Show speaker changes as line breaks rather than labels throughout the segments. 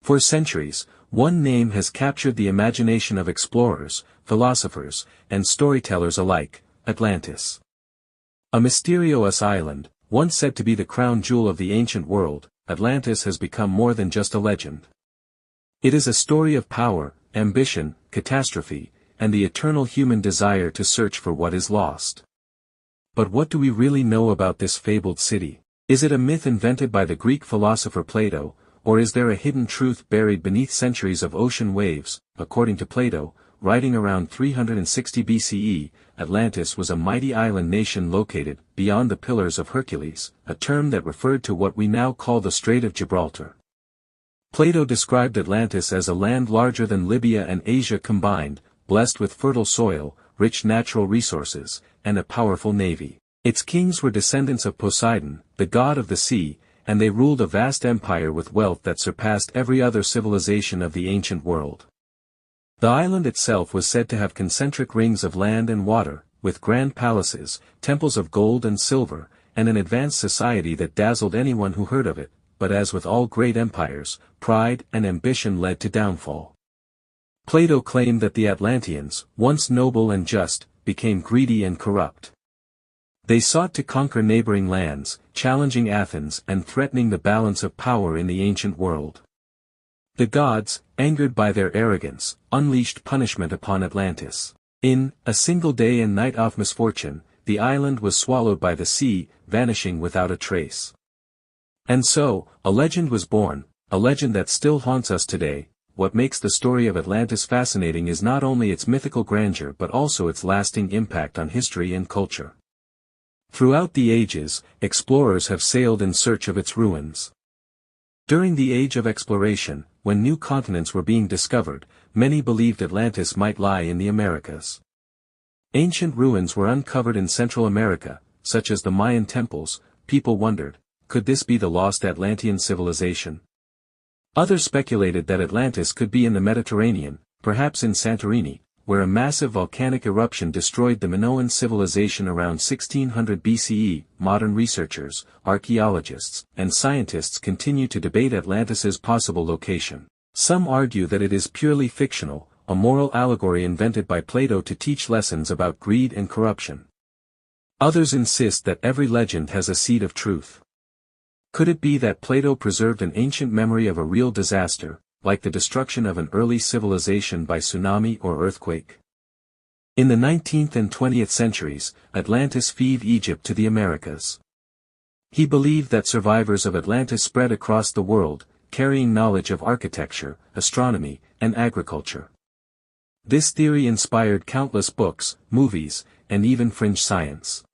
For centuries, one name has captured the imagination of explorers, philosophers, and storytellers alike: Atlantis. A mysterious island, once said to be the crown jewel of the ancient world, Atlantis has become more than just a legend. It is a story of power, ambition, catastrophe, and the eternal human desire to search for what is lost. But what do we really know about this fabled city? Is it a myth invented by the Greek philosopher Plato, or is there a hidden truth buried beneath centuries of ocean waves? According to Plato, writing around 360 BCE, Atlantis was a mighty island nation located beyond the Pillars of Hercules, a term that referred to what we now call the Strait of Gibraltar. Plato described Atlantis as a land larger than Libya and Asia combined, blessed with fertile soil, rich natural resources, and a powerful navy. Its kings were descendants of Poseidon, the god of the sea, and they ruled a vast empire with wealth that surpassed every other civilization of the ancient world. The island itself was said to have concentric rings of land and water, with grand palaces, temples of gold and silver, and an advanced society that dazzled anyone who heard of it, but as with all great empires, pride and ambition led to downfall. Plato claimed that the Atlanteans, once noble and just, became greedy and corrupt. They sought to conquer neighboring lands, challenging Athens and threatening the balance of power in the ancient world. The gods, angered by their arrogance, unleashed punishment upon Atlantis. In a single day and night of misfortune, the island was swallowed by the sea, vanishing without a trace. And so, a legend was born, a legend that still haunts us today. What makes the story of Atlantis fascinating is not only its mythical grandeur but also its lasting impact on history and culture. Throughout the ages, explorers have sailed in search of its ruins. During the age of exploration, when new continents were being discovered, many believed Atlantis might lie in the Americas. Ancient ruins were uncovered in Central America, such as the Mayan temples. People wondered, could this be the lost Atlantean civilization? Others speculated that Atlantis could be in the Mediterranean, perhaps in Santorini, where a massive volcanic eruption destroyed the Minoan civilization around 1600 BCE. Modern researchers, archaeologists, and scientists continue to debate Atlantis's possible location. Some argue that it is purely fictional, a moral allegory invented by Plato to teach lessons about greed and corruption. Others insist that every legend has a seed of truth. Could it be that Plato preserved an ancient memory of a real disaster, like the destruction of an early civilization by tsunami or earthquake? In the 19th and 20th centuries, Atlantis fed Egypt to the Americas. He believed that survivors of Atlantis spread across the world, carrying knowledge of architecture, astronomy, and agriculture. This theory inspired countless books, movies, and even fringe science.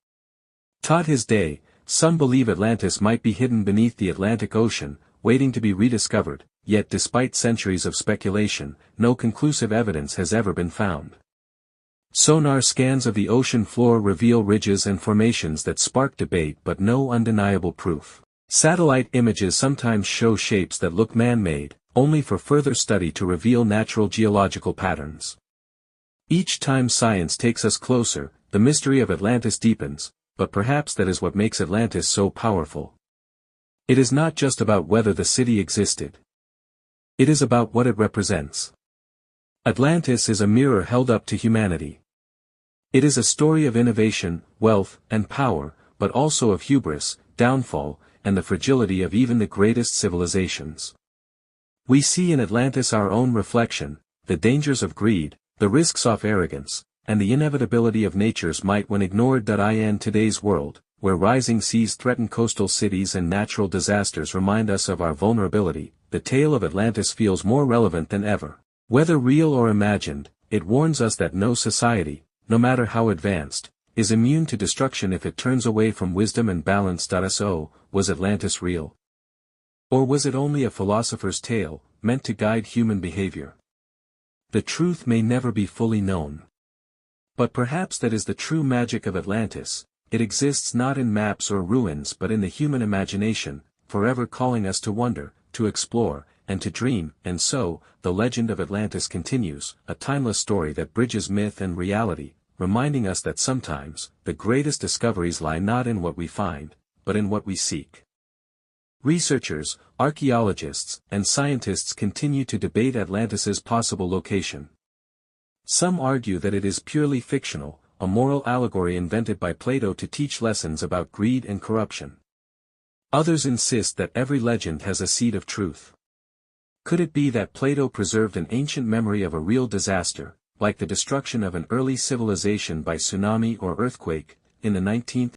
Taught his day, some believe Atlantis might be hidden beneath the Atlantic Ocean, waiting to be rediscovered, yet despite centuries of speculation, no conclusive evidence has ever been found. Sonar scans of the ocean floor reveal ridges and formations that spark debate but no undeniable proof. Satellite images sometimes show shapes that look man-made, only for further study to reveal natural geological patterns. Each time science takes us closer, the mystery of Atlantis deepens, but perhaps that is what makes Atlantis so powerful. It is not just about whether the city existed. It is about what it represents. Atlantis is a mirror held up to humanity. It is a story of innovation, wealth, and power, but also of hubris, downfall, and the fragility of even the greatest civilizations. We see in Atlantis our own reflection, the dangers of greed, the risks of arrogance, and the inevitability of nature's might when ignored. In today's world, where rising seas threaten coastal cities and natural disasters remind us of our vulnerability, the tale of Atlantis feels more relevant than ever. Whether real or imagined, it warns us that no society, no matter how advanced, is immune to destruction if it turns away from wisdom and balance. So, was Atlantis real? Or was it only a philosopher's tale, meant to guide human behavior? The truth may never be fully known. But perhaps that is the true magic of Atlantis. It exists not in maps or ruins but in the human imagination, forever calling us to wonder, to explore, and to dream. And so, the legend of Atlantis continues, a timeless story that bridges myth and reality, reminding us that sometimes, the greatest discoveries lie not in what we find, but in what we seek. Researchers, archaeologists, and scientists continue to debate Atlantis's possible location. Some argue that it is purely fictional, a moral allegory invented by Plato to teach lessons about greed and corruption. Others insist that every legend has a seed of truth. Could it be that Plato preserved an ancient memory of a real disaster, like the destruction of an early civilization by tsunami or earthquake, in the 19th